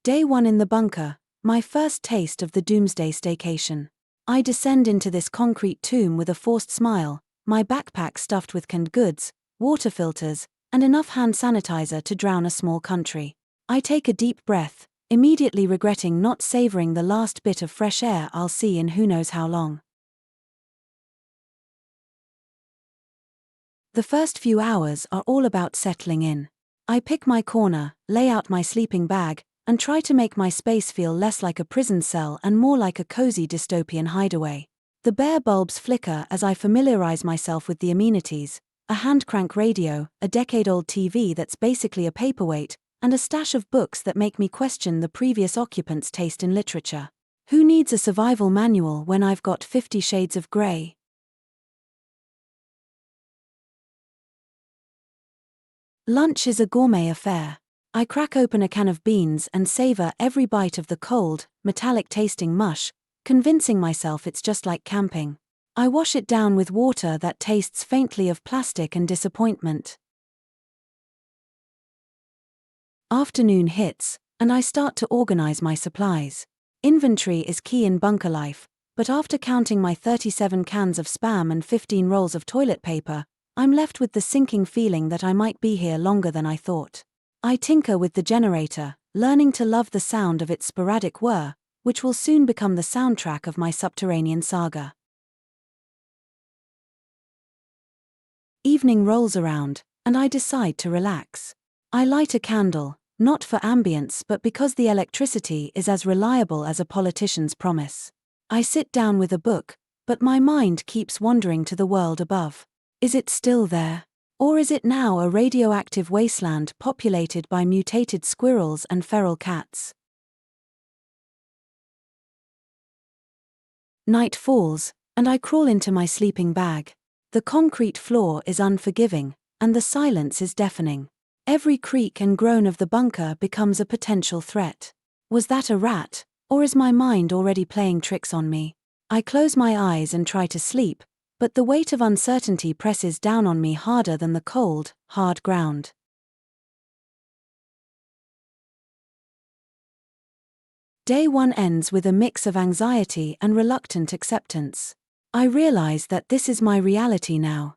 Day 1 in the bunker, my first taste of the doomsday staycation. I descend into this concrete tomb with a forced smile, my backpack stuffed with canned goods, water filters, and enough hand sanitizer to drown a small country. I take a deep breath, immediately regretting not savoring the last bit of fresh air I'll see in who knows how long. The first few hours are all about settling in. I pick my corner, lay out my sleeping bag, and try to make my space feel less like a prison cell and more like a cozy dystopian hideaway. The bare bulbs flicker as I familiarize myself with the amenities: a hand-crank radio, a decade-old TV that's basically a paperweight, and a stash of books that make me question the previous occupants' taste in literature. Who needs a survival manual when I've got 50 Shades of Grey? Lunch is a gourmet affair. I crack open a can of beans and savor every bite of the cold, metallic-tasting mush, convincing myself it's just like camping. I wash it down with water that tastes faintly of plastic and disappointment. Afternoon hits, and I start to organize my supplies. Inventory is key in bunker life, but after counting my 37 cans of Spam and 15 rolls of toilet paper, I'm left with the sinking feeling that I might be here longer than I thought. I tinker with the generator, learning to love the sound of its sporadic whir, which will soon become the soundtrack of my subterranean saga. Evening rolls around, and I decide to relax. I light a candle, not for ambience but because the electricity is as reliable as a politician's promise. I sit down with a book, but my mind keeps wandering to the world above. Is it still there? Or is it now a radioactive wasteland populated by mutated squirrels and feral cats? Night falls, and I crawl into my sleeping bag. The concrete floor is unforgiving, and the silence is deafening. Every creak and groan of the bunker becomes a potential threat. Was that a rat, or is my mind already playing tricks on me? I close my eyes and try to sleep, but the weight of uncertainty presses down on me harder than the cold, hard ground. Day 1 ends with a mix of anxiety and reluctant acceptance. I realize that this is my reality now,